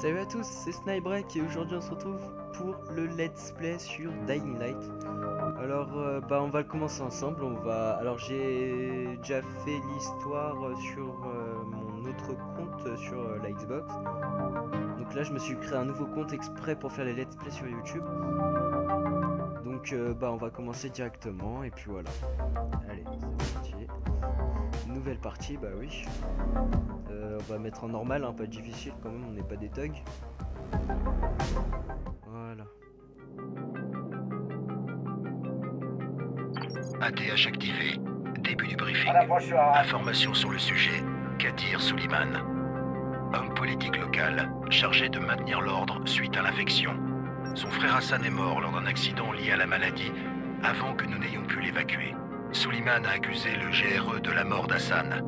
Salut à tous, c'est Snipebreak et aujourd'hui on se retrouve pour le let's play sur Dying Light. Alors on va le commencer ensemble, Alors j'ai déjà fait l'histoire sur mon autre compte sur la Xbox. Donc là je me suis créé un nouveau compte exprès pour faire les let's play sur YouTube. Donc on va commencer directement et puis voilà. Allez, c'est parti. Nouvelle partie, bah oui. On va mettre en normal, pas difficile quand même, on n'est pas des thugs. Voilà. ATH activé. Début du briefing. Information sur le sujet. Kadir Suleiman. Homme politique local, chargé de maintenir l'ordre suite à l'infection. Son frère Hassan est mort lors d'un accident lié à la maladie, avant que nous n'ayons pu l'évacuer. Suleiman a accusé le GRE de la mort d'Hassan.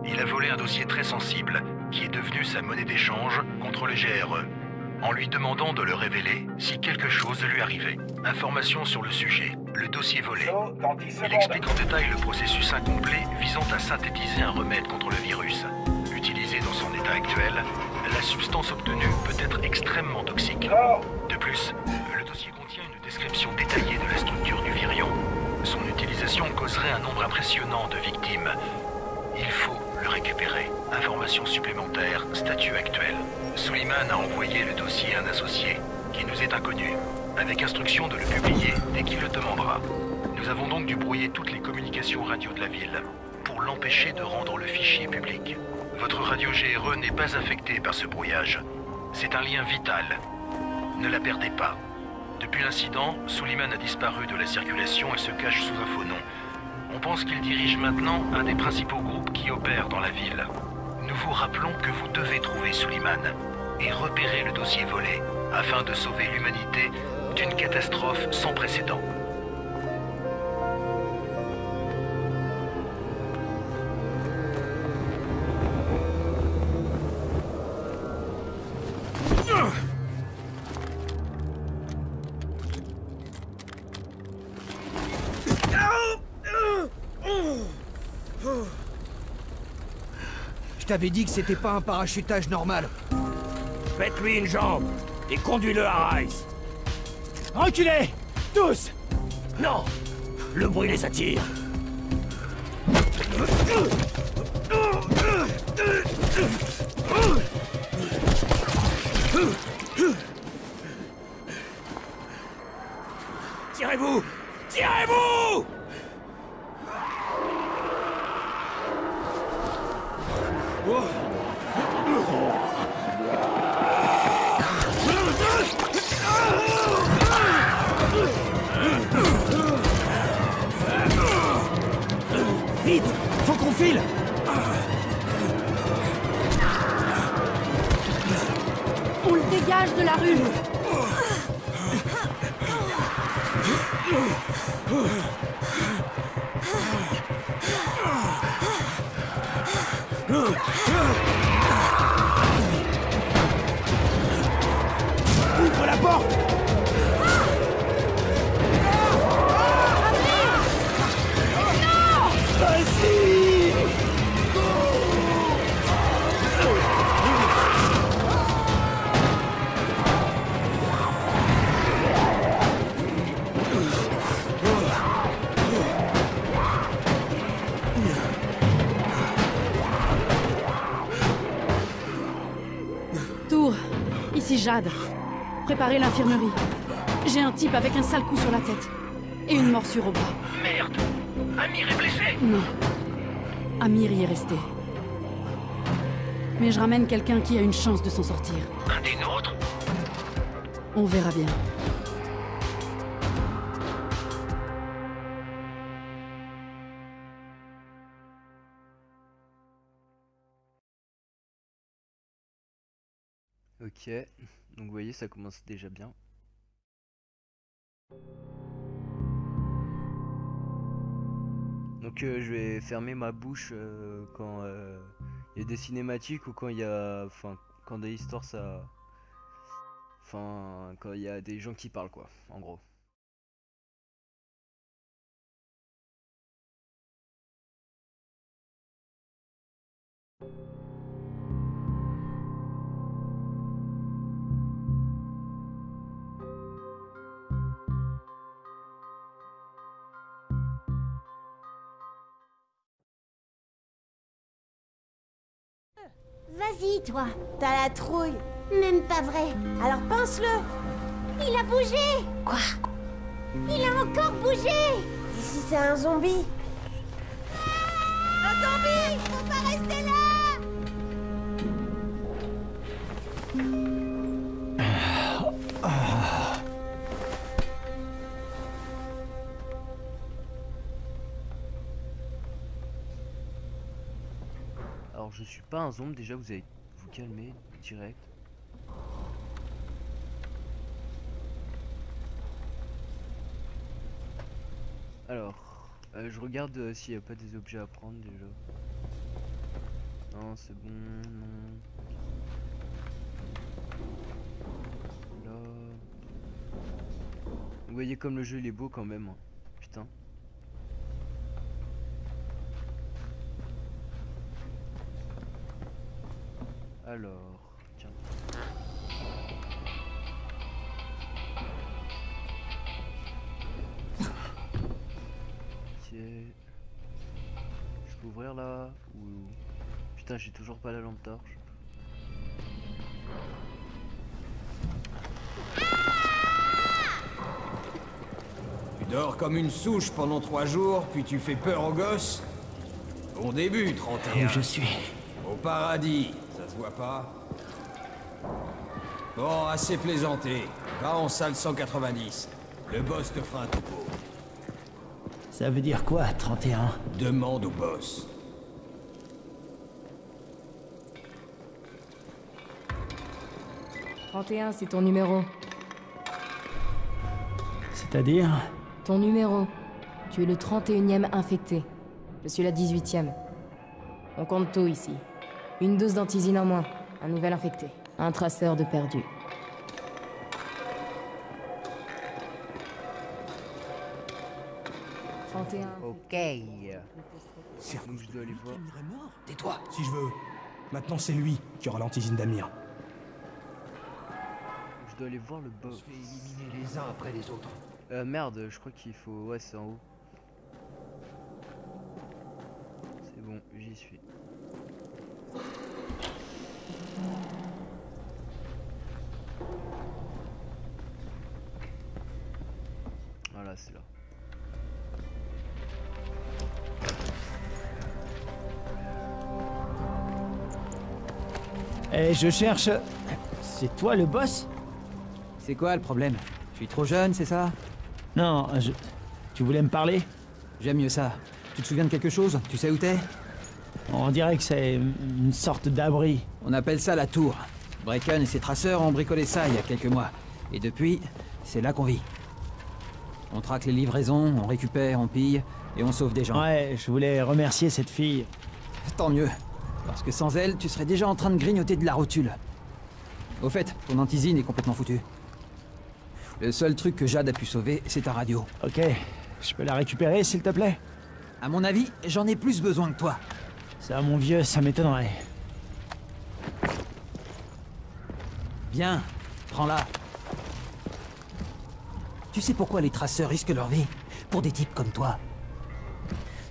Il a volé un dossier très sensible, qui est devenu sa monnaie d'échange contre le GRE, en lui demandant de le révéler si quelque chose lui arrivait. Information sur le sujet, le dossier volé. Il explique en détail le processus incomplet visant à synthétiser un remède contre le virus. Utilisé dans son état actuel, la substance obtenue peut être extrêmement toxique. De plus, le dossier contient une description détaillée de la structure du virion. Son utilisation causerait un nombre impressionnant de victimes. Il faut le récupérer. Information supplémentaire, statut actuel. Suleiman a envoyé le dossier à un associé, qui nous est inconnu, avec instruction de le publier dès qu'il le demandera. Nous avons donc dû brouiller toutes les communications radio de la ville, pour l'empêcher de rendre le fichier public. Votre radio GRE n'est pas affectée par ce brouillage. C'est un lien vital. Ne la perdez pas. Depuis l'incident, Suleiman a disparu de la circulation et se cache sous un faux nom. On pense qu'il dirige maintenant un des principaux groupes qui opèrent dans la ville. Nous vous rappelons que vous devez trouver Suleiman et repérer le dossier volé afin de sauver l'humanité d'une catastrophe sans précédent. Je t'avais dit que c'était pas un parachutage normal. Faites-lui une jambe et conduis-le à Rice. Reculez! Tous! Non! Le bruit les attire. Tirez-vous! Tirez-vous! Vite! Faut qu'on file! On le dégage de la rue! Ouvre la porte! Vas-y! Tour, ici Jade. Préparez l'infirmerie. J'ai un type avec un sale coup sur la tête. Et une morsure au bras. Merde! Amir est blessé! Non. Amir y est resté. Mais je ramène quelqu'un qui a une chance de s'en sortir. Un des nôtres? On verra bien. Ok, donc vous voyez ça commence déjà bien. Donc je vais fermer ma bouche quand il y a des cinématiques ou quand il y a... Enfin, quand des histoires ça... Enfin, quand il y a des gens qui parlent quoi, en gros. Vas-y, toi. T'as la trouille. Même pas vrai. Alors pense-le. Il a bougé. Quoi? Il a encore bougé. Ici, c'est un zombie. Un zombie! Faut pas rester là! Alors je suis pas un zombie, déjà vous allez vous calmer direct. Alors, je regarde s'il n'y a pas des objets à prendre déjà. Non, c'est bon, non. Là. Vous voyez comme le jeu il est beau quand même. Hein. Putain. Alors, tiens. Ok. Je peux ouvrir là ou... Putain, j'ai toujours pas la lampe torche. Tu dors comme une souche pendant 3 jours, puis tu fais peur aux gosses? Bon début, 31. Où je suis? Au paradis, ça se voit pas? Bon, assez plaisanté. Va en salle 190. Le boss te fera un topo. Ça veut dire quoi, 31? Demande au boss. « 31, c'est ton numéro. C'est-à-dire? Ton numéro. Tu es le 31e infecté. Je suis la 18e. On compte tout ici. Une dose d'antisine en moins. Un nouvel infecté. Un traceur de perdu. Ok. Donc je dois aller voir. Tais-toi, si je veux. Maintenant, c'est lui qui aura l'antisine d'Amir. Je dois aller voir le boss. Je vais éliminer les uns après les autres. Merde, je crois qu'il faut... Ouais, c'est en haut. C'est bon, j'y suis. Voilà, c'est là. Eh, je cherche... C'est toi le boss? C'est quoi le problème? Je suis trop jeune, c'est ça? Non, Tu voulais me parler? J'aime mieux ça. Tu te souviens de quelque chose? Tu sais où t'es? On dirait que c'est une sorte d'abri. On appelle ça la tour. Brecken et ses traceurs ont bricolé ça il y a quelques mois. Et depuis, c'est là qu'on vit. On traque les livraisons, on récupère, on pille, et on sauve des gens. Ouais, je voulais remercier cette fille. Tant mieux. Parce que sans elle, tu serais déjà en train de grignoter de la rotule. Au fait, ton antisine est complètement foutue. Le seul truc que Jade a pu sauver, c'est ta radio. Ok, je peux la récupérer s'il te plaît? À mon avis, j'en ai plus besoin que toi. Ça, mon vieux, ça m'étonnerait. Bien, prends-la. Tu sais pourquoi les traceurs risquent leur vie? Pour des types comme toi.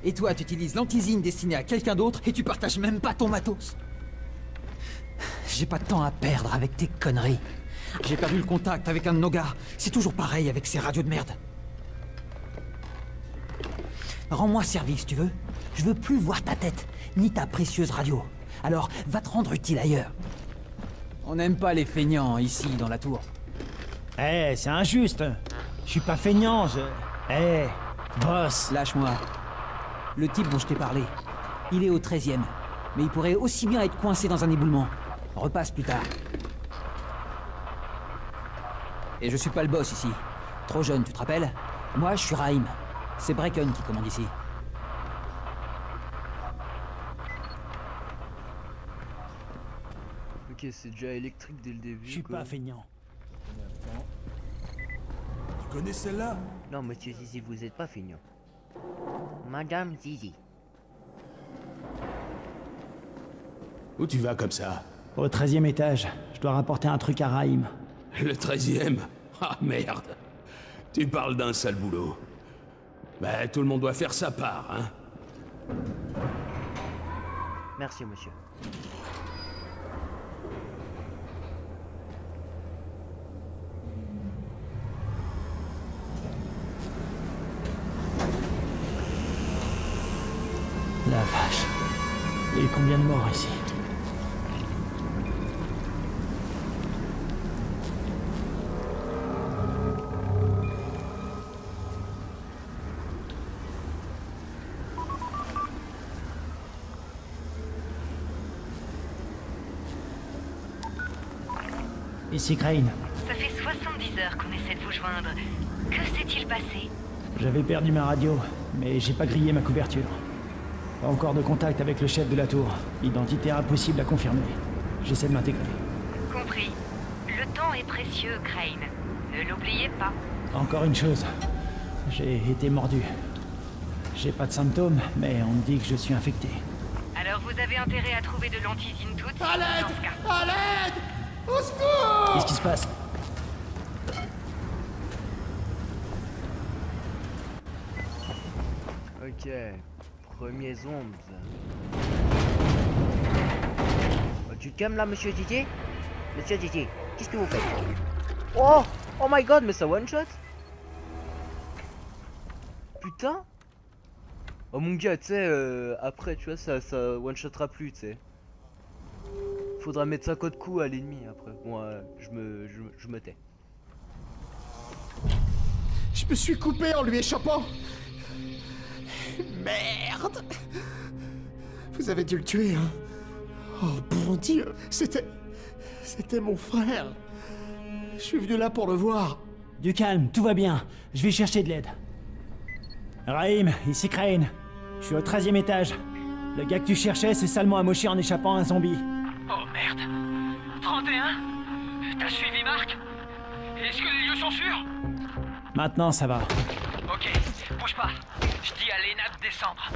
Et toi, tu utilises l'antisine destinée à quelqu'un d'autre et tu partages même pas ton matos. J'ai pas de temps à perdre avec tes conneries. J'ai perdu le contact avec un de nos gars. C'est toujours pareil avec ces radios de merde. Rends-moi service, tu veux? Je veux plus voir ta tête, ni ta précieuse radio. Alors, va te rendre utile ailleurs. On n'aime pas les feignants ici, dans la tour. Eh, c'est injuste. Je suis pas feignant, je... Eh, boss. Lâche-moi. Le type dont je t'ai parlé, il est au 13e. Mais il pourrait aussi bien être coincé dans un éboulement. Repasse plus tard. Et je suis pas le boss ici. Trop jeune, tu te rappelles? Moi, je suis Raïm. C'est Brecken qui commande ici. Ok, c'est déjà électrique dès le début. Je suis pas feignant. Tu connais celle-là? Non, monsieur Zizi, vous êtes pas feignant. Madame Zizi. Où tu vas comme ça? Au 13e étage. Je dois rapporter un truc à Raïm. Le 13e? Ah merde. Tu parles d'un sale boulot. Bah, tout le monde doit faire sa part, hein? Merci, monsieur. combien de morts ici? Ici Crane. Ça fait 70 heures qu'on essaie de vous joindre. Que s'est-il passé? J'avais perdu ma radio, mais j'ai pas grillé ma couverture. Pas encore de contact avec le chef de la tour. Identité impossible à confirmer. J'essaie de m'intégrer. Compris. Le temps est précieux, Crane. Ne l'oubliez pas. Encore une chose. J'ai été mordu. J'ai pas de symptômes, mais on me dit que je suis infecté. Alors vous avez intérêt à trouver de l'antisine tout de suite. À l'aide! Dans ce cas. À l'aide! Au secours! Qu'est-ce qui se passe? Ok, premiers zombies. Oh, tu te calmes là, monsieur Didier? Monsieur Didier, qu'est-ce que vous faites? Oh! Oh my god, mais ça one shot? Putain! Oh mon gars, tu sais, après, tu vois, ça one shotera plus, tu sais. Faudra mettre 50 coups à l'ennemi après. Bon, je me tais. Je me suis coupé en lui échappant. Merde! Vous avez dû le tuer, hein? Oh bon Dieu, c'était mon frère. Je suis venu là pour le voir. Du calme, tout va bien. Je vais chercher de l'aide. Raïm, ici Crane. Je suis au 13e étage. Le gars que tu cherchais s'est salement amoché en échappant à un zombie. Oh merde. 31? T'as suivi Marc? Est-ce que les lieux sont sûrs? Maintenant ça va. Ok, bouge pas. Je dis à Lena de descendre.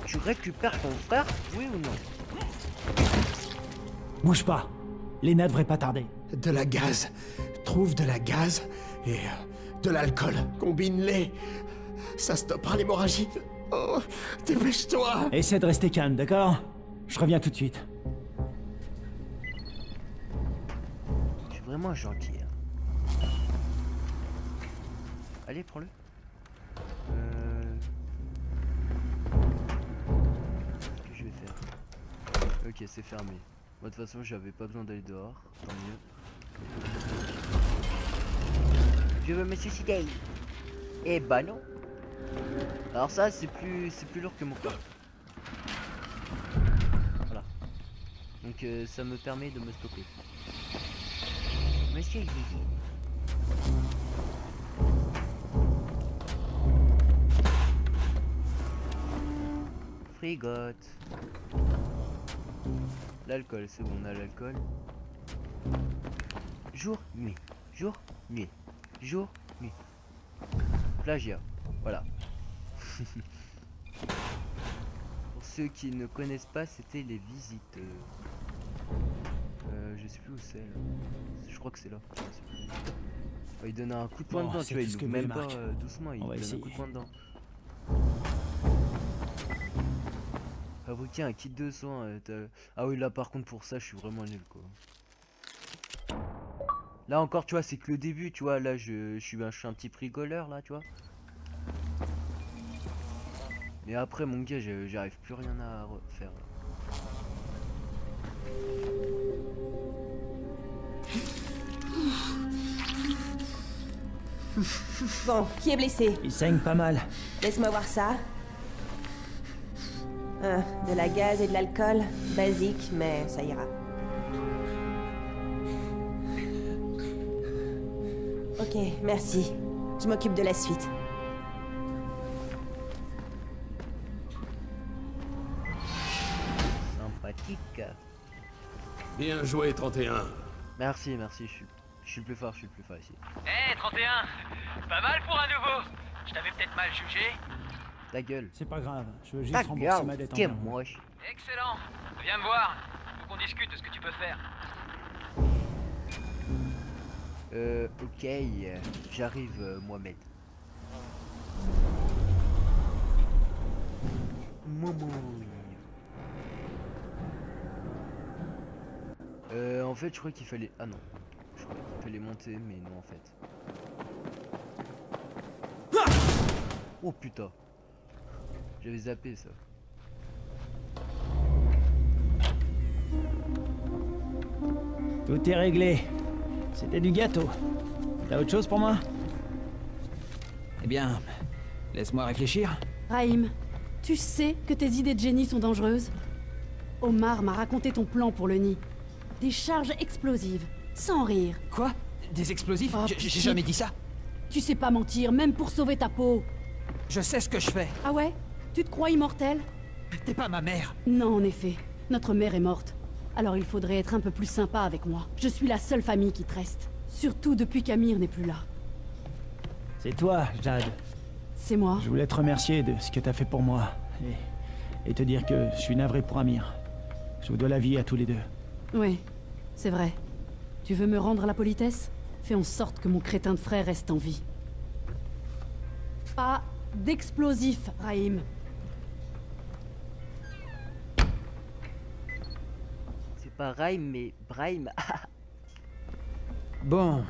Tu récupères ton frère, oui ou non? Bouge pas. Lena devrait pas tarder. De la gaz. Trouve de la gaz et de l'alcool. Combine-les. Ça stoppera l'hémorragie. Oh, dépêche-toi. Essaie de rester calme, d'accord? Je reviens tout de suite. Je suis vraiment gentil. Hein. Allez, prends-le. Qu'est-ce que je vais faire? Ok, c'est fermé. Moi, de toute façon, j'avais pas besoin d'aller dehors. Tant mieux. Je veux me suicider. Eh bah non. Alors ça, c'est plus lourd que mon corps. Voilà. Donc ça me permet de me stopper. Monsieur Gigi. Frigote. L'alcool, c'est bon, on a l'alcool. Jour, nuit. Jour, nuit. Jour, nuit. Plagiat. Voilà. Pour ceux qui ne connaissent pas, c'était les visiteurs. Je sais plus où c'est là. Je crois que c'est là. Oh, il donne un coup de poing dedans, tu vois, il ouvre même pas doucement, il donne un coup de poing dedans. Fabriquer un kit de soins. Ah oui, là par contre pour ça, je suis vraiment nul quoi. Là encore, tu vois, c'est que le début, tu vois. Là, je suis un petit rigoleur là, tu vois. Mais après, mon gars, j'arrive plus rien à refaire. Bon, qui est blessé? Il saigne pas mal. Laisse-moi voir ça. De la gaz et de l'alcool. Basique, mais ça ira. Ok, merci. Je m'occupe de la suite. Sympathique. Bien joué, 31. Merci, merci, je suis le plus fort, ici. Eh, 31! Pas mal pour un nouveau! Je t'avais peut-être mal jugé. Ta gueule. C'est pas grave, je veux juste rembourser ma dette en blanc. Moche. Excellent! Viens me voir. Faut qu'on discute de ce que tu peux faire. Ok, j'arrive, Mohamed. En fait, je crois qu'il fallait... Ah non. Je crois qu'il fallait monter, mais non, en fait. Oh putain. J'avais zappé ça. Tout est réglé. C'était du gâteau. T'as autre chose pour moi? Eh bien, laisse-moi réfléchir. Raïm, tu sais que tes idées de génie sont dangereuses? Omar m'a raconté ton plan pour le nid. Des charges explosives, sans rire. Quoi? Des explosifs? Oh, J'ai jamais dit ça. Tu sais pas mentir, même pour sauver ta peau. Je sais ce que je fais. Ah ouais? Tu te crois immortel? T'es pas ma mère. Non, en effet. Notre mère est morte. Alors il faudrait être un peu plus sympa avec moi. Je suis la seule famille qui te reste. Surtout depuis qu'Amir n'est plus là. C'est toi, Jade. C'est moi. Je voulais te remercier de ce que t'as fait pour moi. Et te dire que je suis navré pour Amir. Je vous dois la vie à tous les deux. Oui, c'est vrai. Tu veux me rendre la politesse? Fais en sorte que mon crétin de frère reste en vie. Pas d'explosifs, Raïm. C'est pas Raïm, mais Brahim. Bon,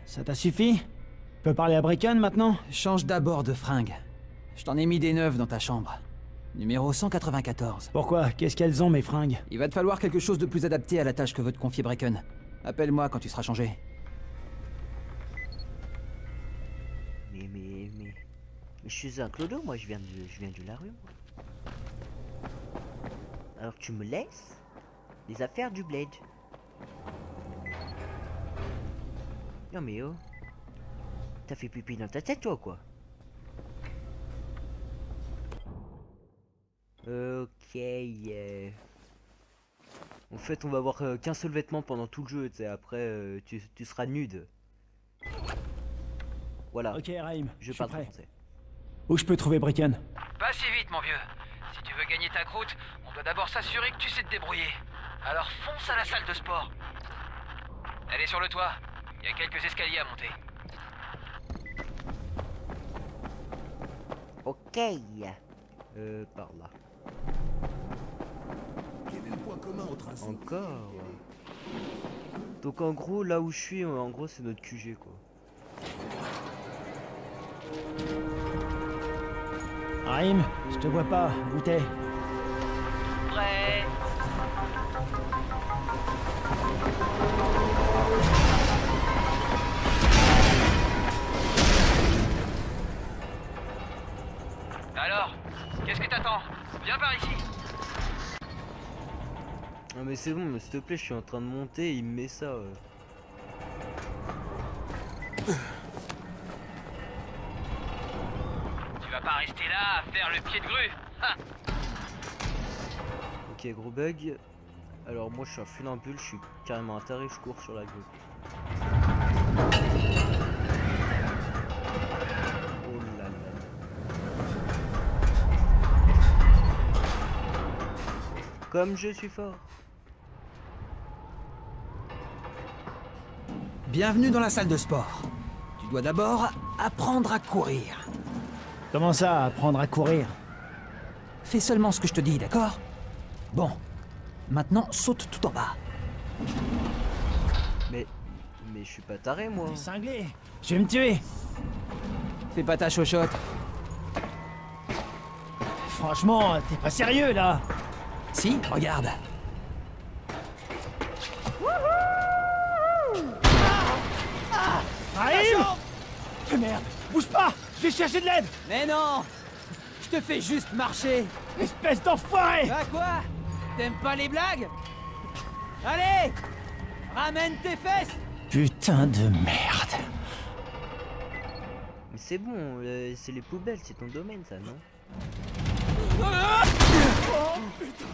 ça t'a suffi? Tu peux parler à Brecken maintenant? change d'abord de fringue. Je t'en ai mis des neuves dans ta chambre. Numéro 194. Pourquoi? Qu'est-ce qu'elles ont, mes fringues? Il va te falloir quelque chose de plus adapté à la tâche que veut te confier Brecken. Appelle-moi quand tu seras changé. Mais je suis un clodo, moi, je viens de la rue, moi. Alors tu me laisses les affaires du bled. Non mais oh, t'as fait pipi dans ta tête toi quoi? Ok. En fait on va avoir qu'un seul vêtement pendant tout le jeu, tu sais, après tu seras nude. Voilà. Ok Raïm, je parle français. Où je peux trouver Brecken? Pas si vite mon vieux. Si tu veux gagner ta croûte, on doit d'abord s'assurer que tu sais te débrouiller. Alors fonce à la salle de sport. Elle est sur le toit. Il y a quelques escaliers à monter. Ok. Par là. Quel est le point commun entre un Encore. Donc en gros, là où je suis, en gros, c'est notre QG quoi. Raïm, je te vois pas. Où t'es? Prêt. Alors, qu'est-ce que t'attends? Viens par ici. Non mais c'est bon, mais s'il te plaît, je suis en train de monter, il me met ça. Tu vas pas rester là à faire le pied de grue. Ha. Ok, gros bug. Alors moi je suis un funambule, je suis carrément un taré, je cours sur la grue. Oh là là. Comme je suis fort. Bienvenue dans la salle de sport. Tu dois d'abord apprendre à courir. Comment ça, apprendre à courir? Fais seulement ce que je te dis, d'accord? Bon. Maintenant, saute tout en bas. Mais je suis pas taré moi. T'es cinglé. Je vais me tuer. Fais pas ta chochotte. Franchement, t'es pas sérieux là? Si, regarde. Raïm! Que merde! Bouge pas! Je vais chercher de l'aide! Mais non! Je te fais juste marcher! Espèce d'enfoiré! Bah quoi? T'aimes pas les blagues? Allez! Ramène tes fesses! Putain de merde! Mais c'est bon, c'est les poubelles, c'est ton domaine ça, non?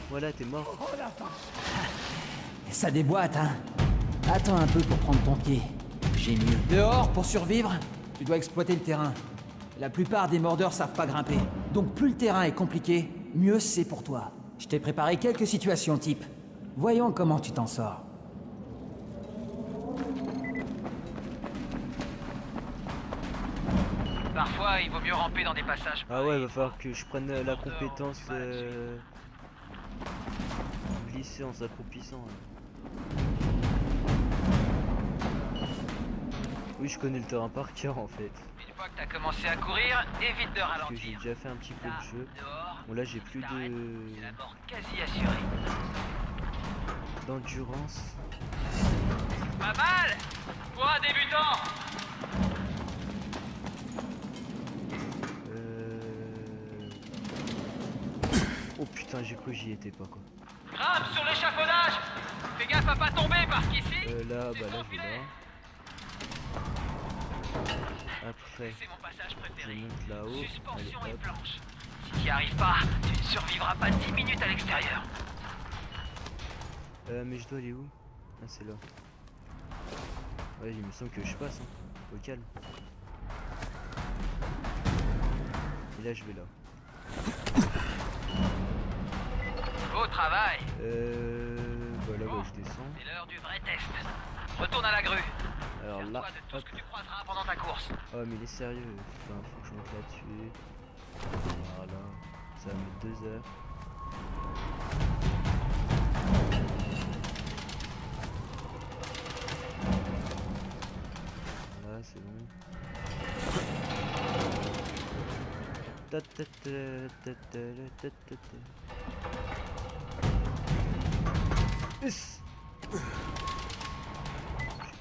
Voilà, t'es mort. Ça déboîte, hein? Attends un peu pour prendre ton pied. J'ai mieux. Dehors, pour survivre, tu dois exploiter le terrain. La plupart des mordeurs savent pas grimper. Donc plus le terrain est compliqué, mieux c'est pour toi. Je t'ai préparé quelques situations type. Voyons comment tu t'en sors. Parfois, il vaut mieux ramper dans des passages. Ah ouais, va falloir que je prenne la compétence glisser en s'accroupissant. Hein. Oui, je connais le terrain par cœur en fait. fois que t'as commencé à courir, évite de ralentir. Parce que j'ai déjà fait un petit peu le jeu. Bon là j'ai plus de... C'est la mort quasi assurée. d'endurance. Pas mal pour un débutant. Oh putain, j'ai cru que j'y étais pas quoi. Grimpe sur l'échafaudage. Fais gaffe à pas tomber parce qu'ici... là, bah là je vais là. Après, c'est mon passage préféré. je monte là-haut. Suspension Allez, et hop. planche. Si tu n'y arrives pas, tu ne survivras pas 10 minutes à l'extérieur. Mais je dois aller où? Ah c'est là. Ouais, il me semble que je passe, hein. Au calme. Et là je vais là. Beau travail. Bah là, je descends. C'est l'heure du vrai test. Retourne à la grue. Alors là, de tout ce que tu croiseras pendant ta course. Oh mais il est sérieux. Enfin, faut que je monte là-dessus. Voilà. Ça va mettre 2 heures. Là, c'est bon.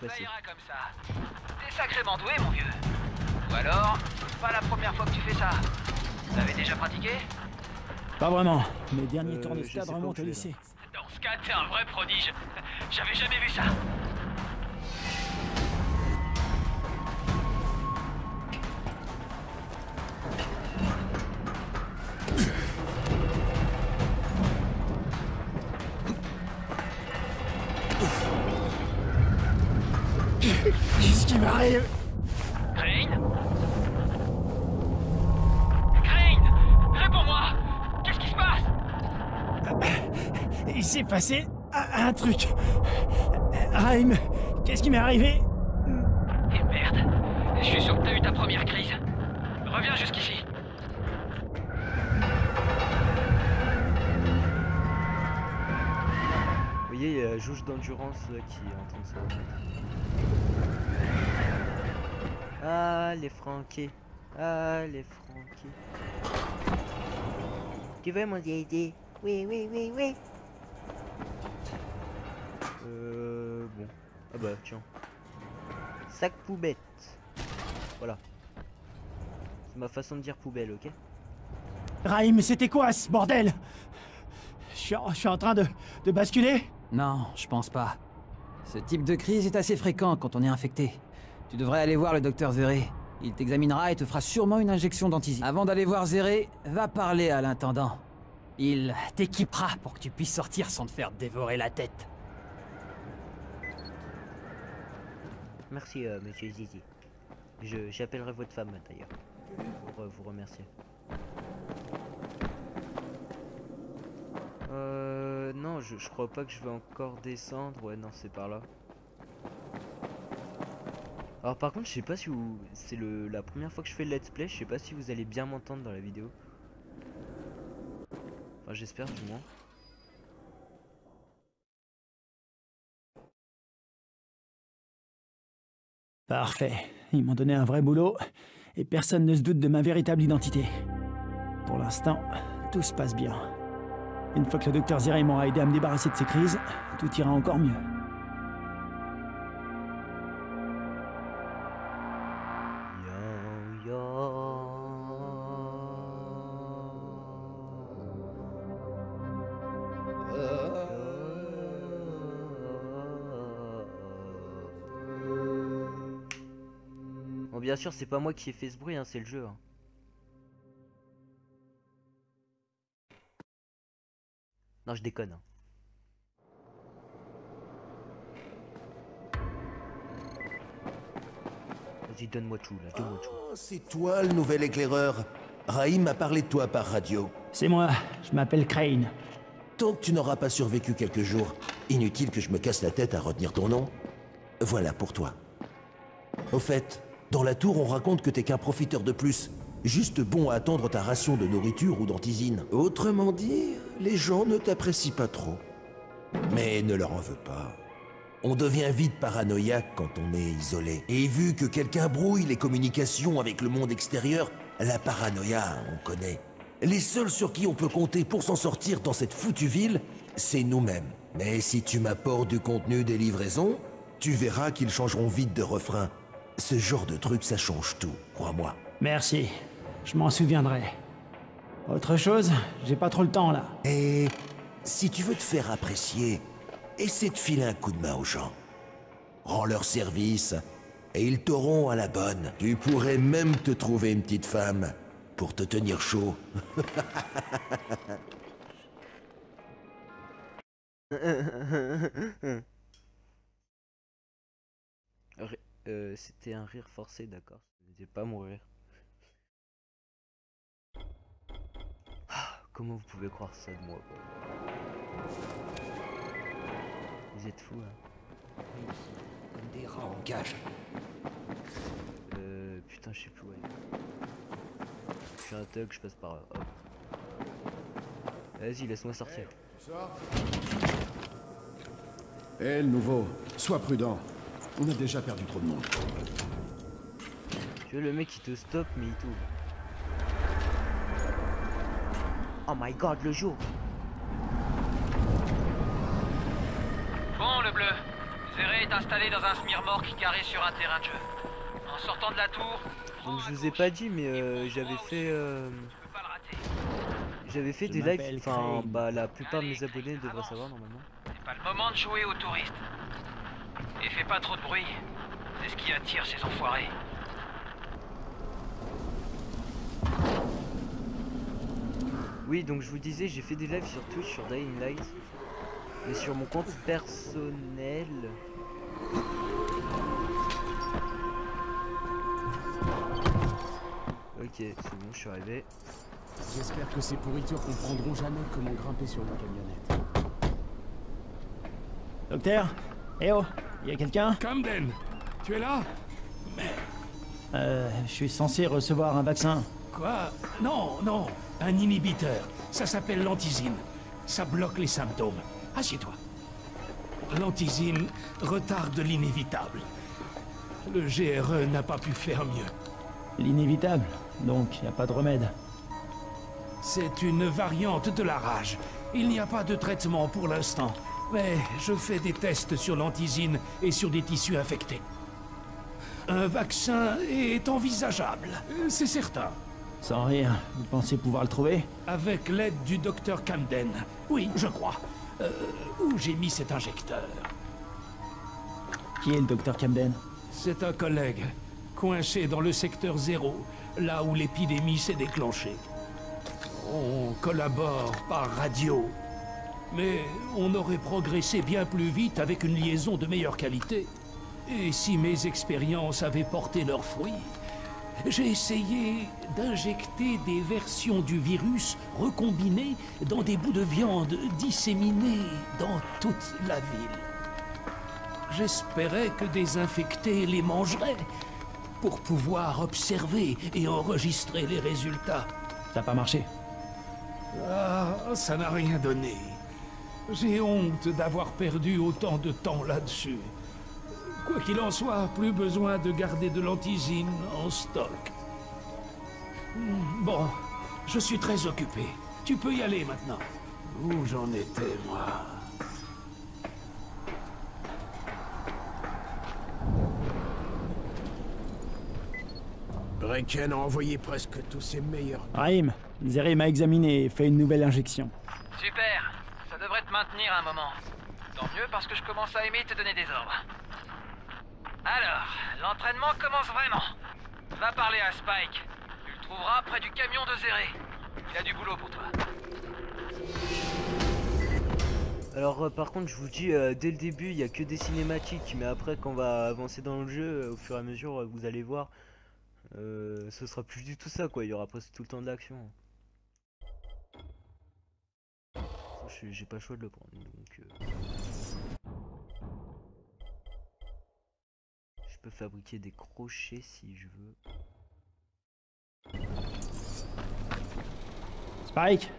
Ça ira comme ça. T'es sacrément doué, mon vieux. Ou alors, pas la première fois que tu fais ça. T'avais déjà pratiqué? Pas vraiment. Mes derniers tours de stade remontent au lycée. Dans ce cas, t'es un vrai prodige. J'avais jamais vu ça. Qu'est-ce qui m'arrive? Crane? Crane! Réponds-moi! Qu'est-ce qui se passe? Il s'est passé un truc. Raïm, qu'est-ce qui m'est arrivé? Et merde, je suis sûr que t'as eu ta première crise. Reviens jusqu'ici. Vous voyez, il y a la jauge d'endurance qui est en train de se remettre. Ah, les franqués. Ah, les franqués. Tu veux mon aider? Oui, oui, oui, oui. Bon. Ah bah, tiens. Sac poubelle. Voilà. C'est ma façon de dire poubelle, ok? Raïm, c'était quoi ce bordel? Je suis en train de basculer? Non, je pense pas. Ce type de crise est assez fréquent quand on est infecté. Tu devrais aller voir le docteur Zéré. Il t'examinera et te fera sûrement une injection d'antisine. Avant d'aller voir Zéré, va parler à l'intendant. Il t'équipera pour que tu puisses sortir sans te faire dévorer la tête. Merci, monsieur Zizi. J'appellerai votre femme, d'ailleurs, pour vous remercier. Non, je crois pas que je vais encore descendre. Ouais, non, c'est par là. Alors par contre, je sais pas si vous... C'est la première fois que je fais le let's play. Je sais pas si vous allez bien m'entendre dans la vidéo. Enfin, j'espère du moins. Parfait. Ils m'ont donné un vrai boulot et personne ne se doute de ma véritable identité. Pour l'instant, tout se passe bien. Une fois que le docteur Zéré m'aura aidé à me débarrasser de ces crises, tout ira encore mieux. Bon, bien sûr, c'est pas moi qui ai fait ce bruit, hein, c'est le jeu. Hein. Non, je déconne. Hein. Vas-y, donne-moi tout, là, donne-moi tout. Oh, c'est toi, le nouvel éclaireur. Raïm m'a parlé de toi par radio. C'est moi, je m'appelle Crane. Tant que tu n'auras pas survécu quelques jours, inutile que je me casse la tête à retenir ton nom. Voilà pour toi. Au fait, dans la tour, on raconte que t'es qu'un profiteur de plus. Juste bon à attendre ta ration de nourriture ou d'antisine. Autrement dit, les gens ne t'apprécient pas trop. Mais ne leur en veux pas. On devient vite paranoïaque quand on est isolé. Et vu que quelqu'un brouille les communications avec le monde extérieur, la paranoïa, on connaît. Les seuls sur qui on peut compter pour s'en sortir dans cette foutue ville, c'est nous-mêmes. Mais si tu m'apportes du contenu des livraisons, tu verras qu'ils changeront vite de refrain. Ce genre de truc, ça change tout, crois-moi. Merci, je m'en souviendrai. Autre chose? J'ai pas trop le temps, là. Et si tu veux te faire apprécier, essaie de filer un coup de main aux gens. Rends leur service, et ils t'auront à la bonne. Tu pourrais même te trouver une petite femme pour te tenir chaud. C'était un rire forcé, d'accord. C'était pas mon rire. Ah, comment vous pouvez croire ça de moi, quoi. Vous êtes fous, hein. Comme des rats en cage. Putain, je sais plus où aller. Je suis un thug, je passe par là. Hop. Vas-y, laisse-moi sortir. Tu sors ? Eh, le nouveau, sois prudent. On a déjà perdu trop de monde. Tu vois, le mec il te stoppe, mais il t'ouvre. Oh my god, le jour. Bon, le bleu. Zéré est installé dans un smirmorque carré sur un terrain de jeu. En sortant de la tour... Donc je vous ai pas dit, mais j'avais fait des lives, enfin bah la plupart de mes abonnés devraient savoir normalement. C'est pas le moment de jouer aux touristes. Et fais pas trop de bruit. C'est ce qui attire ces enfoirés. Oui, donc je vous disais, j'ai fait des lives sur Twitch, sur Dying Light. Mais sur mon compte personnel... Ok, c'est bon, je suis arrivé. J'espère que ces pourritures comprendront jamais comment grimper sur une camionnette. Docteur? Eh oh, y a quelqu'un? Camden, tu es là? Je suis censé recevoir un vaccin. Quoi? Non, non, un inhibiteur. Ça s'appelle l'antizine. Ça bloque les symptômes. Assieds-toi. L'antizine retarde l'inévitable. Le GRE n'a pas pu faire mieux. L'inévitable, donc y a pas de remède. C'est une variante de la rage. Il n'y a pas de traitement pour l'instant. Mais je fais des tests sur l'antizine et sur des tissus infectés. Un vaccin est envisageable, c'est certain. Sans rire, vous pensez pouvoir le trouver? Avec l'aide du docteur Camden. Oui, je crois. Où j'ai mis cet injecteur? Qui est le docteur Camden? C'est un collègue, coincé dans le secteur 0, là où l'épidémie s'est déclenchée. On collabore par radio. Mais on aurait progressé bien plus vite avec une liaison de meilleure qualité. Et si mes expériences avaient porté leurs fruits, j'ai essayé d'injecter des versions du virus recombinées dans des bouts de viande disséminés dans toute la ville. J'espérais que des infectés les mangeraient pour pouvoir observer et enregistrer les résultats. Ça n'a pas marché. Ah, ça n'a rien donné. J'ai honte d'avoir perdu autant de temps là-dessus. Quoi qu'il en soit, plus besoin de garder de l'antizine en stock. Bon, je suis très occupé. Tu peux y aller maintenant. Où j'en étais, moi? Brecken a envoyé presque tous ses meilleurs... Rahim, Zéré m'a examiné et fait une nouvelle injection. Super. Ça devrait te maintenir un moment. Tant mieux parce que je commence à aimer te donner des ordres. Alors, l'entraînement commence vraiment. Va parler à Spike. Tu le trouveras près du camion de Zéré. Il a du boulot pour toi. Alors par contre je vous dis dès le début il n'y a que des cinématiques, mais après quand on va avancer dans le jeu au fur et à mesure vous allez voir ce sera plus du tout ça quoi, il y aura presque tout le temps de l'action. J'ai pas le choix de le prendre donc je peux fabriquer des crochets si je veux. Spike,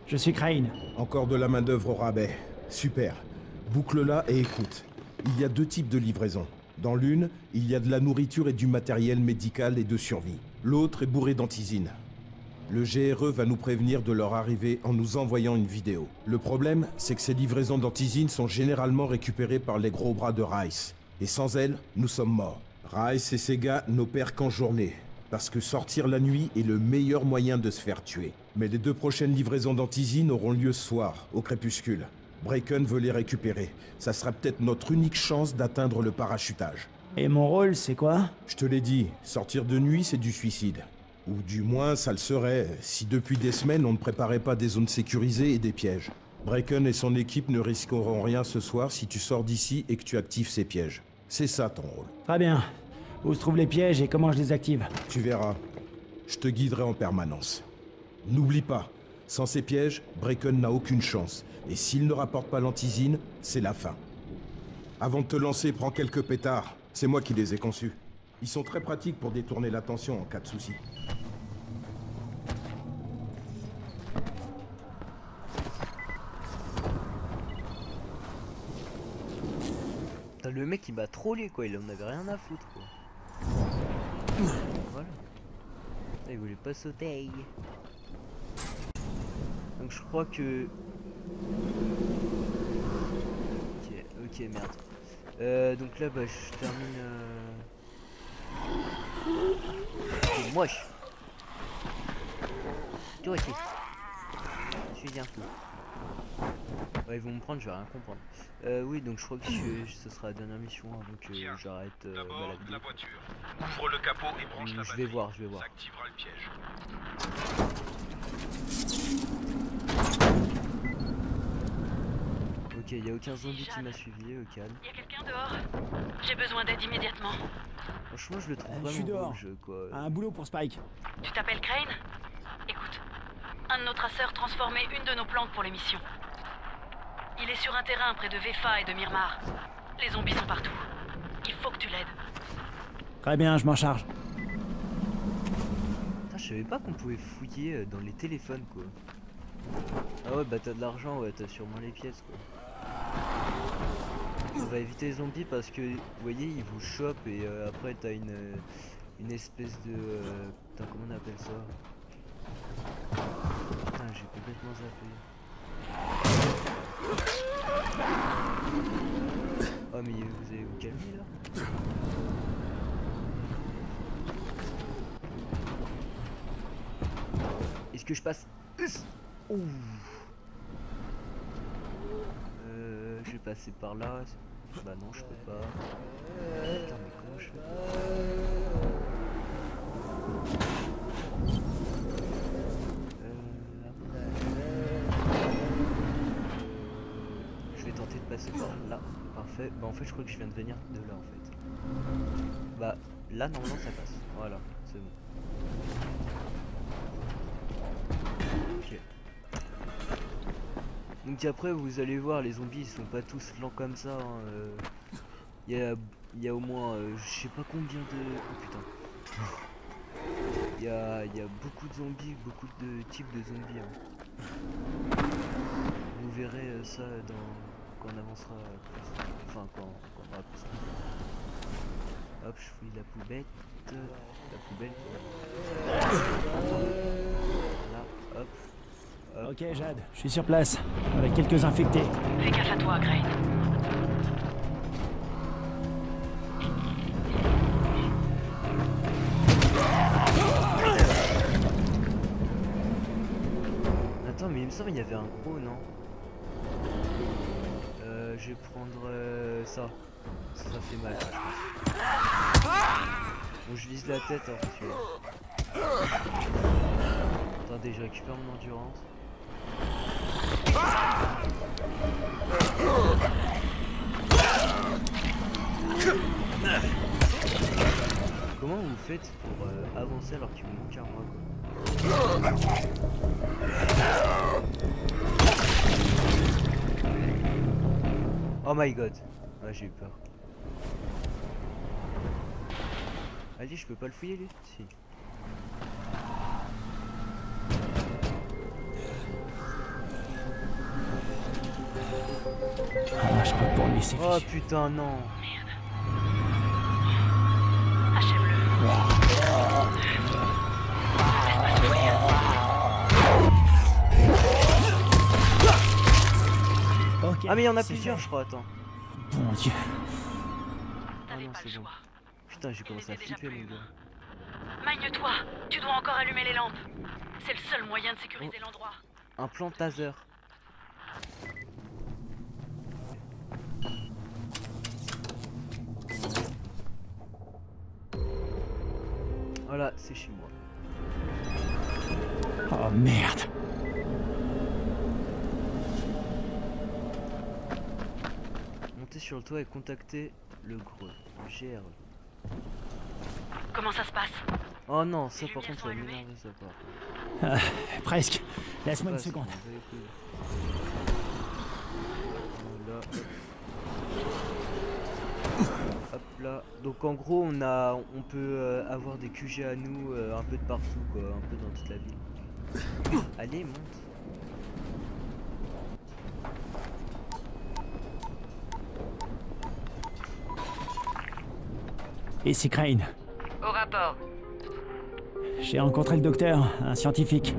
je suis Crane. Encore de la main d'œuvre au rabais. Super. Boucle-la et écoute. Il y a deux types de livraisons. Dans l'une, il y a de la nourriture et du matériel médical et de survie. L'autre est bourré d'antisine. Le GRE va nous prévenir de leur arrivée en nous envoyant une vidéo. Le problème, c'est que ces livraisons d'antisine sont généralement récupérées par les gros bras de Rice. Et sans elles, nous sommes morts. Rice et ses gars n'opèrent qu'en journée. Parce que sortir la nuit est le meilleur moyen de se faire tuer. Mais les 2 prochaines livraisons d'antisine auront lieu ce soir, au crépuscule. Bracken veut les récupérer. Ça sera peut-être notre unique chance d'atteindre le parachutage. Et mon rôle, c'est quoi? Je te l'ai dit, sortir de nuit, c'est du suicide. Ou du moins, ça le serait, si depuis des semaines, on ne préparait pas des zones sécurisées et des pièges. Bracken et son équipe ne risqueront rien ce soir si tu sors d'ici et que tu actives ces pièges. C'est ça ton rôle. Très bien. Où se trouvent les pièges et comment je les active? Tu verras. Je te guiderai en permanence. N'oublie pas, sans ces pièges, Bracken n'a aucune chance. Et s'il ne rapporte pas l'antisine, c'est la fin. Avant de te lancer, prends quelques pétards. C'est moi qui les ai conçus. Ils sont très pratiques pour détourner l'attention en cas de souci. Le mec il m'a trollé quoi, il en avait rien à foutre quoi. Voilà. Il voulait pas sauter. Donc je crois que... Ok merde. Donc là bah je termine... C'est moche. Toi aussi. Je suis un fou. Ouais, ils vont me prendre, je vais rien comprendre. Oui, donc je crois que ce sera la dernière mission avant que j'arrête la vidéo. Voiture. Ouvre le capot et branche la Je vais voir. Ça activera le piège. Ok, il n'y a aucun zombie qui m'a suivi, au calme. Il y a quelqu'un dehors? J'ai besoin d'aide immédiatement. Franchement, je le trouve je suis vraiment dehors. beau, le jeu, quoi. Un boulot pour Spike. Tu t'appelles Crane? Écoute, un de nos traceurs transformait une de nos plantes pour l'émission. Il est sur un terrain près de Vefa et de Myrmar. Les zombies sont partout. Il faut que tu l'aides. Très bien, je m'en charge. Putain, je savais pas qu'on pouvait fouiller dans les téléphones, quoi. Ah ouais, bah t'as de l'argent, ouais, t'as sûrement les pièces, quoi. On va éviter les zombies parce que, vous voyez, ils vous chopent et après t'as une espèce de... putain, comment on appelle ça? Putain, j'ai complètement zappé. Oh mais vous allez vous calmer là. Est-ce que je passe? Ouh. Je vais passer par là. Bah non je peux pas. Putain mais comment je fais? Je vais tenter de passer par là. Parfait. Bah en fait je crois que je viens de venir de là en fait. Bah là normalement ça passe. Voilà, c'est bon. Ok. Donc après vous allez voir, les zombies ils sont pas tous lents comme ça. Hein. Il y a au moins je sais pas combien de... Oh putain. Il y a beaucoup de zombies, beaucoup de types de zombies. Hein. Vous verrez ça quand on avancera plus. Enfin quand on aura plus. Hop, je fouille la poubelle. La poubelle. Là, hop. Ok Jade, je suis sur place, avec quelques infectés. Fais gaffe à toi, Crane. Attends, mais il me semble qu'il y avait un gros, non? Je vais prendre ça. Ça fait mal, je pense. Bon, je vise la tête, hein, celui-là. Attendez, je récupère mon endurance. Comment vous faites pour avancer alors qu'il vous manque un bras, quoi? Oh my god. Ouais, j'ai eu peur. Allez, je peux pas le fouiller lui? Si. Ah, je crois que pour lui, c'est Oh fichu. putain, non. Merde. Achève-le. Ok, Ah mais il y en a c'est plusieurs fait. je crois, attends. Bon Dieu. Ah non c'est bon. Putain j'ai commencé à flipper mon gars. Magne-toi. Tu dois encore allumer les lampes. C'est le seul moyen de sécuriser l'endroit. Un plan taser. Voilà, c'est chez moi. Oh merde. Montez sur le toit et contactez le GRE. GRE. Comment ça se passe? Oh non, ça par contre ça va m'énerver ça part. Presque. Laisse-moi une seconde. Voilà. Hop là. Donc en gros on peut avoir des QG à nous un peu de partout quoi, un peu dans toute la ville. Allez monte. Et c'est Crane. Au rapport. J'ai rencontré le docteur, un scientifique.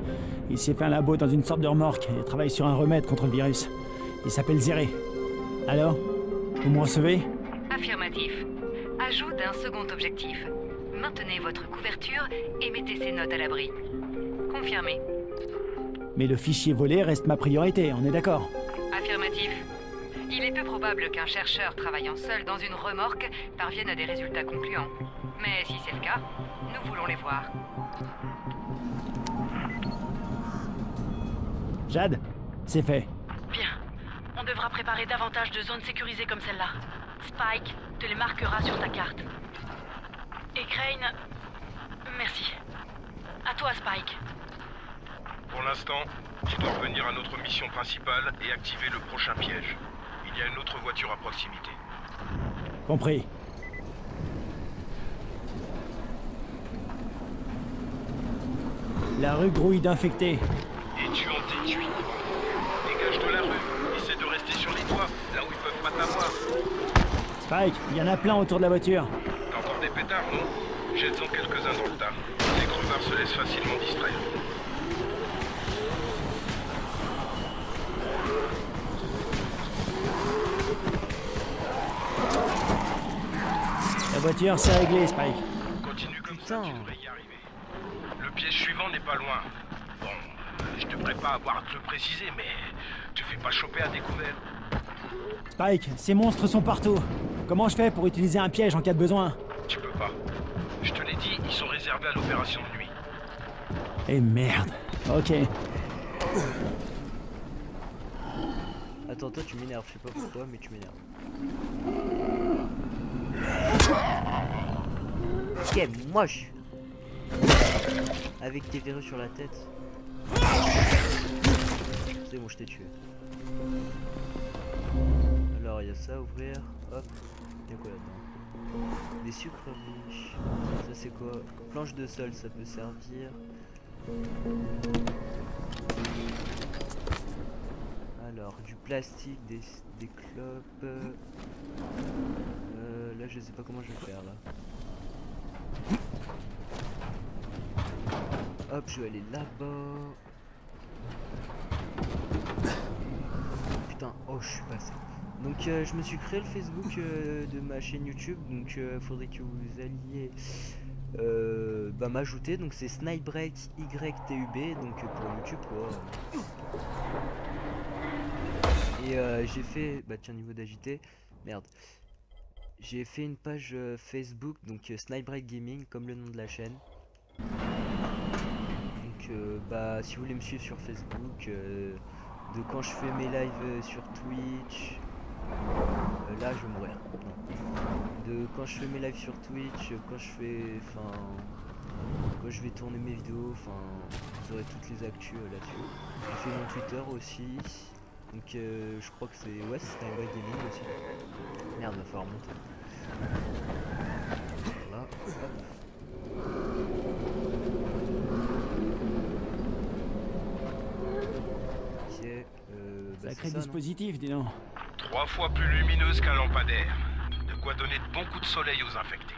Il s'est fait un labo dans une sorte de remorque et travaille sur un remède contre le virus. Il s'appelle Zéré. Alors? Vous me recevez? Affirmatif. Ajout d'un second objectif. Maintenez votre couverture et mettez ces notes à l'abri. Confirmé. Mais le fichier volé reste ma priorité, on est d'accord? Affirmatif. Il est peu probable qu'un chercheur travaillant seul dans une remorque parvienne à des résultats concluants. Mais si c'est le cas, nous voulons les voir. Jade, c'est fait. Bien. On devra préparer davantage de zones sécurisées comme celle-là. Spike te les marquera sur ta carte. Et Crane... Merci. À toi, Spike. Pour l'instant, tu dois revenir à notre mission principale et activer le prochain piège. Il y a une autre voiture à proximité. Compris. La rue grouille d'infectés. Et tu en déduis. Dégage de la rue. Essaie de rester sur les toits, là où ils peuvent pas t'avoir. Spike, il y en a plein autour de la voiture. T'as encore des pétards, non? Jette-en quelques-uns dans le tas. Les crevards se laissent facilement distraire. La voiture, c'est réglé, Spike. Continue comme ça, tu devrais y arriver. Le piège suivant n'est pas loin. Bon, je devrais pas avoir à te le préciser, mais te fais pas choper à découvert. Spike, ces monstres sont partout. Comment je fais pour utiliser un piège en cas de besoin? Tu peux pas. Je te l'ai dit, ils sont réservés à l'opération de nuit. Eh merde. Ok. Attends, toi tu m'énerves, je sais pas pourquoi, mais tu m'énerves. Ok, moche. Avec tes verrues sur la tête. C'est bon, je t'ai tué. Alors, il y a ça à ouvrir. Hop. Il y a quoi là-dedans? Des sucreries. Ça c'est quoi? Planche de sol, ça peut servir. Alors, du plastique, des clopes. Là, je sais pas comment je vais faire là. Hop, je vais aller là-bas. Putain, oh, je suis passé. Donc, je me suis créé le Facebook de ma chaîne YouTube. Donc, faudrait que vous alliez m'ajouter. Donc, c'est Snipebreak YTUB. Donc, pour YouTube, quoi. Et j'ai fait, bah tiens, niveau d'agité, merde, j'ai fait une page Facebook, donc Snipebreak Gaming, comme le nom de la chaîne. Donc bah si vous voulez me suivre sur Facebook, de quand je fais mes lives sur Twitch, là je vais mourir, non. De quand je fais mes lives sur Twitch, quand je fais, enfin, quand je vais tourner mes vidéos, enfin, vous aurez toutes les actus là-dessus. J'ai fait mon Twitter aussi. Donc je crois que c'est... Ouais, c'est un gaming aussi. Merde, va falloir monter. Voilà, hop. Ok, Sacré dispositif, dis donc. 3 fois plus lumineuse qu'un lampadaire. De quoi donner de bons coups de soleil aux infectés.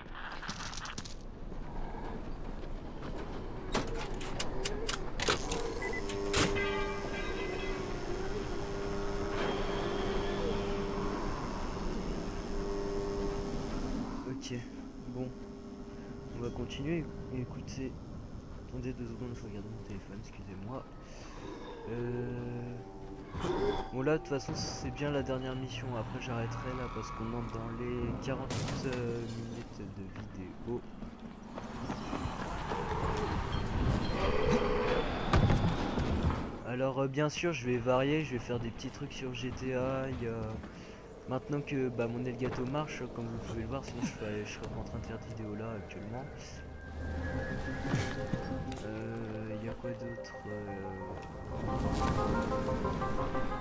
Ok, bon. On va continuer. Écoutez. Attendez 2 secondes, je regarde mon téléphone, excusez-moi. Bon là de toute façon c'est bien la dernière mission, après j'arrêterai là parce qu'on entre dans les 48 minutes de vidéo. Alors bien sûr je vais varier, je vais faire des petits trucs sur GTA. Maintenant que mon Elgato marche, comme vous pouvez le voir, sinon je serais en train de faire de vidéos là actuellement. Il y a quoi d'autre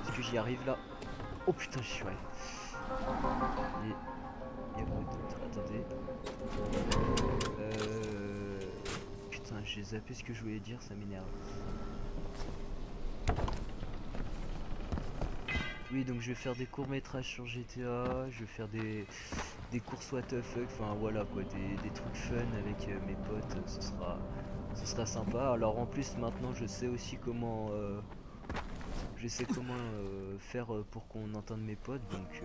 est-ce que j'y arrive là? Oh putain, j'y suis arrivé. Il y a quoi d'autre? Attendez. Putain, j'ai zappé ce que je voulais dire, ça m'énerve. Oui, donc je vais faire des courts-métrages sur GTA, je vais faire des courses what the fuck, enfin voilà quoi, des trucs fun avec mes potes, ce sera sympa. Alors en plus maintenant je sais aussi comment faire pour qu'on entende mes potes, donc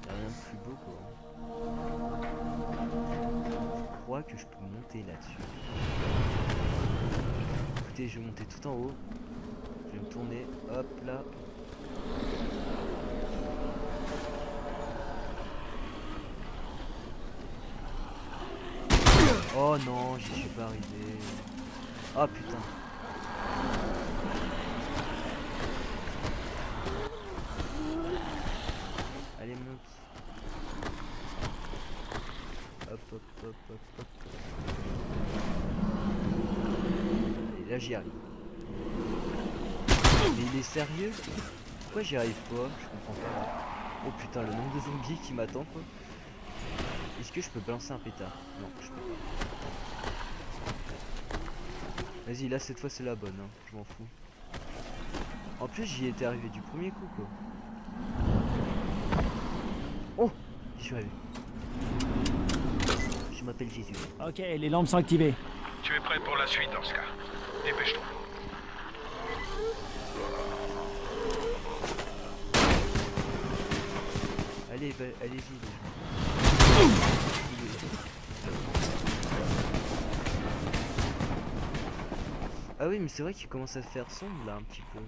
y'a rien de plus beau quoi. Je crois que je peux monter là-dessus. Écoutez, je vais monter tout en haut, je vais me tourner, hop là. Oh non, j'y suis pas arrivé. Oh putain. Allez monte. Hop hop hop hop hop. Et là j'y arrive. Mais il est sérieux? Pourquoi j'y arrive pas? Je comprends pas. Oh putain, le nombre de zombies qui m'attend quoi. Est-ce que je peux balancer un pétard? Non, je peux pas. Vas-y, là cette fois c'est la bonne, hein. Je m'en fous. En plus j'y étais arrivé du premier coup quoi. Oh, j'y suis arrivé. Je m'appelle Jésus. Ok, les lampes sont activées. Tu es prêt pour la suite dans ce cas. Dépêche-toi. Allez, allez-y. Ah oui, mais c'est vrai qu'il commence à faire sombre là un petit peu.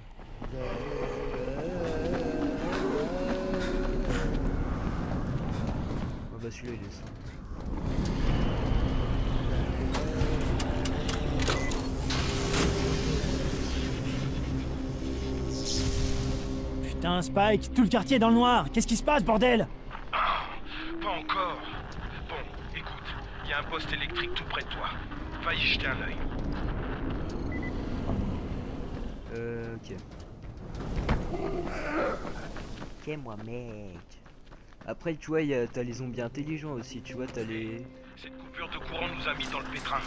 Ah bah celui-là il est sombre. Putain, Spike, tout le quartier est dans le noir. Qu'est-ce qui se passe, bordel? Pas encore. Bon, écoute, il y a un poste électrique tout près de toi. Va y jeter un œil. Ok. Ok, moi, mec. Après, tu vois, t'as les zombies intelligents aussi, tu vois, t'as les... Cette coupure de courant nous a mis dans le pétrin.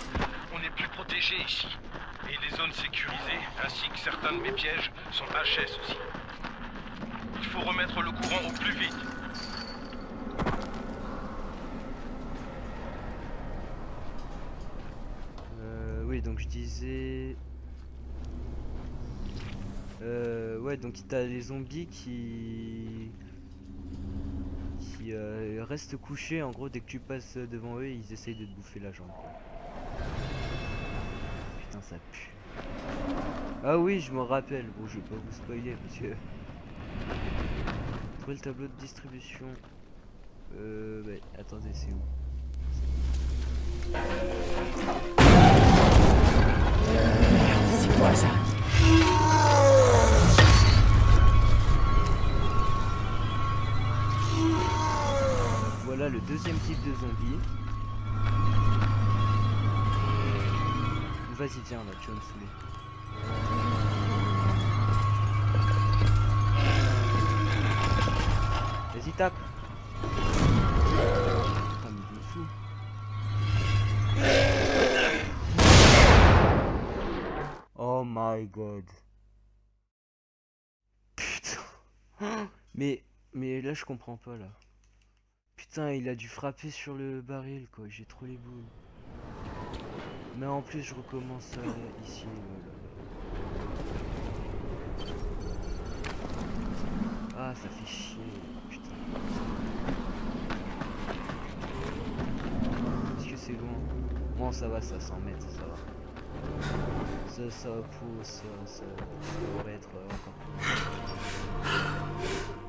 On n'est plus protégés ici. Et les zones sécurisées, ainsi que certains de mes pièges, sont HS aussi. Il faut remettre le courant au plus vite. Oui, donc je disais... ouais, donc t'as les zombies qui restent couchés. En gros, dès que tu passes devant eux, ils essayent de te bouffer la jambe. Putain, ça pue. Ah oui, je me rappelle. Bon, je vais pas vous spoiler parce que... Trouver le tableau de distribution. Ouais, attendez, c'est où? C'est quoi ça? Voilà le deuxième type de zombie. Vas-y, viens là, tu vas me saouler. Vas-y, tape. Putain, mais il me fout. Oh my god. Putain. Mais Mais là je comprends pas là. Putain, il a dû frapper sur le baril quoi, j'ai trop les boules. Mais en plus je recommence ici. Ah ça fait chier, putain. Est-ce que c'est loin? Bon ça va, ça 100 mètres, ça va. Ça pousse, ça devrait être encore.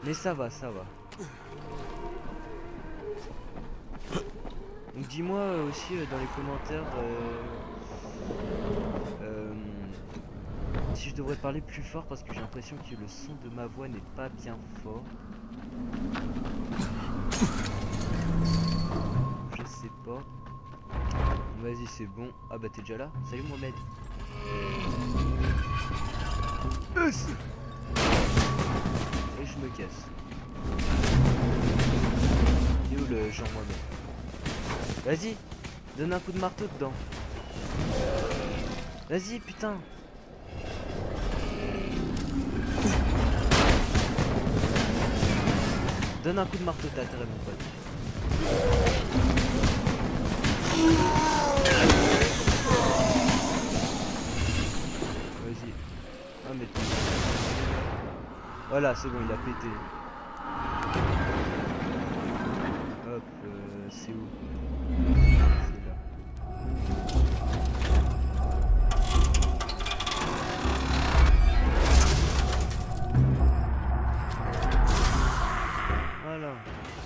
Mais ça va, ça va. Donc dis-moi aussi dans les commentaires si je devrais parler plus fort parce que j'ai l'impression que le son de ma voix n'est pas bien fort. Je sais pas. Vas-y c'est bon. Ah bah t'es déjà là. Salut Mohamed. Et je me casse. Il est où le Jean Mohamed? Vas-y, donne un coup de marteau dedans. Vas-y, putain. Donne un coup de marteau, t'as intérêt, mon pote. Vas-y. Ah, mais voilà, c'est bon, il a pété. Hop, c'est où? C'est là. Voilà.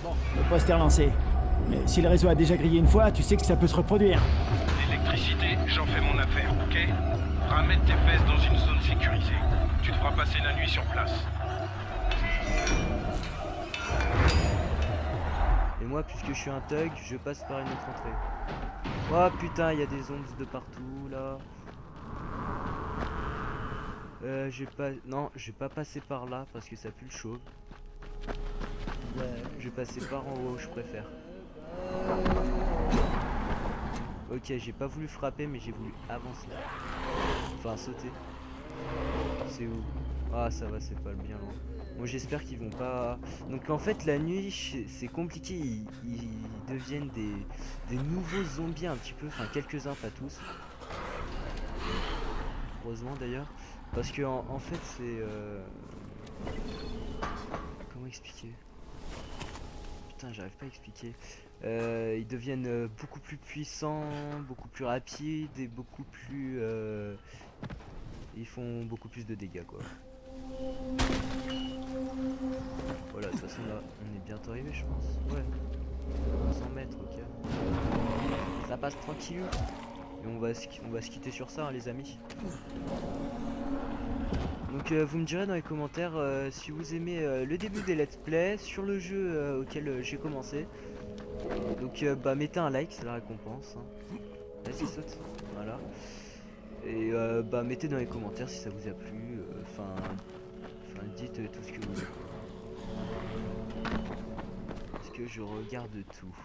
Bon, le poste est relancé. Mais si le réseau a déjà grillé une fois, tu sais que ça peut se reproduire. L'électricité, j'en fais mon affaire, ok? Ramène tes fesses dans une zone sécurisée. Tu te feras passer la nuit sur place. Et moi, puisque je suis un thug, je passe par une autre entrée. Oh putain, il y a des zombies de partout là. Non, je vais pas passer par là parce que ça pue le chauve. Ouais, je vais passer par en haut, je préfère. Ok, j'ai pas voulu frapper, mais j'ai voulu avancer. Enfin, sauter. C'est où? Ah, ça va, c'est pas le bien loin. Bon, j'espère qu'ils vont pas... Donc en fait, la nuit, c'est compliqué. Ils deviennent des nouveaux zombies un petit peu. Enfin, quelques-uns, pas tous. Heureusement d'ailleurs. Parce que en fait, c'est... Comment expliquer? Putain, j'arrive pas à expliquer. Ils deviennent beaucoup plus puissants, beaucoup plus rapides et beaucoup plus... Ils font beaucoup plus de dégâts, quoi. Voilà, de toute façon là, on est bientôt arrivé, je pense. Ouais. 100 mètres, ok. Ça passe tranquille. Et on va se quitter sur ça, hein, les amis. Donc vous me direz dans les commentaires si vous aimez le début des let's play sur le jeu auquel j'ai commencé. Donc bah mettez un like, c'est la récompense. Hein. Vas-y, saute. Voilà. Et bah mettez dans les commentaires si ça vous a plu. Enfin dites tout ce que vous voulez. Parce que je regarde tout.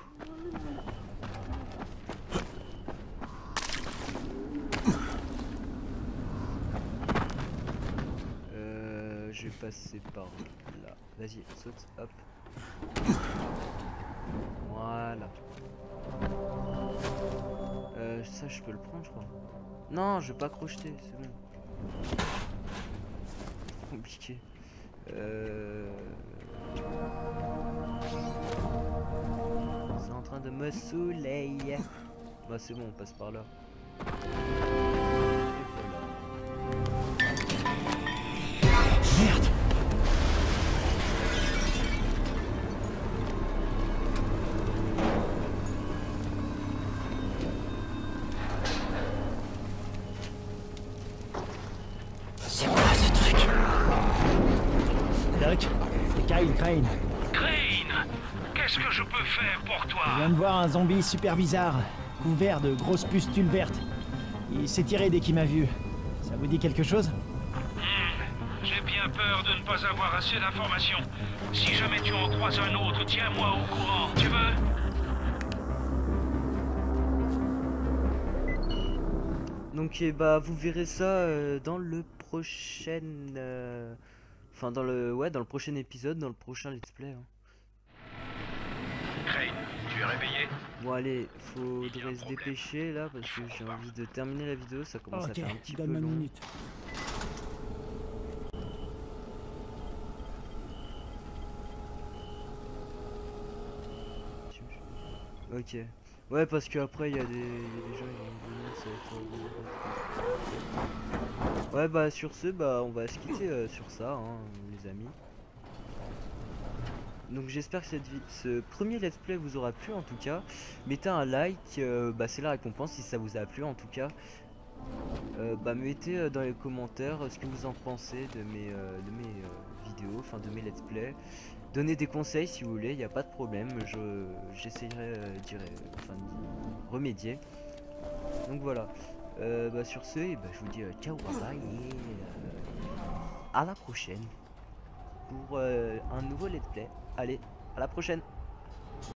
Je vais passer par là. Vas-y, saute, hop. Voilà. Ça je peux le prendre, je crois. Non, je vais pas crocheter, c'est bon. Compliqué. C'est en train de me saouler. Bah c'est bon, on passe par là. Merde. C'est quoi ce truc? Doc, c'est Kyle Crane. Crane, qu'est-ce que je peux faire pour toi? Je viens de voir un zombie super bizarre, couvert de grosses pustules vertes. Il s'est tiré dès qu'il m'a vu. Ça vous dit quelque chose? J'ai bien peur de ne pas avoir assez d'informations. Si jamais tu en croises un autre, tiens-moi au courant, tu veux? Donc bah vous verrez ça dans le prochain enfin dans le prochain épisode, dans le prochain let's play. Hein. Crane, tu es réveillé? Bon allez, faudrait se dépêcher là parce que j'ai envie de terminer la vidéo, ça commence à faire un petit peu long. Minute. Ok. Ouais, parce qu'après il y a des gens qui vont venir, ça va être... Ouais, bah sur ce, bah on va se quitter sur ça, hein, les amis. Donc j'espère que ce premier let's play vous aura plu en tout cas. Mettez un like, bah c'est la récompense si ça vous a plu en tout cas. Bah mettez dans les commentaires ce que vous en pensez de mes vidéos, enfin de mes let's play. Donnez des conseils si vous voulez, il n'y a pas de problème, j'essayerai d'y remédier. Donc voilà, bah sur ce, bah, je vous dis ciao, bye bye et à la prochaine pour un nouveau let's play. Allez, à la prochaine.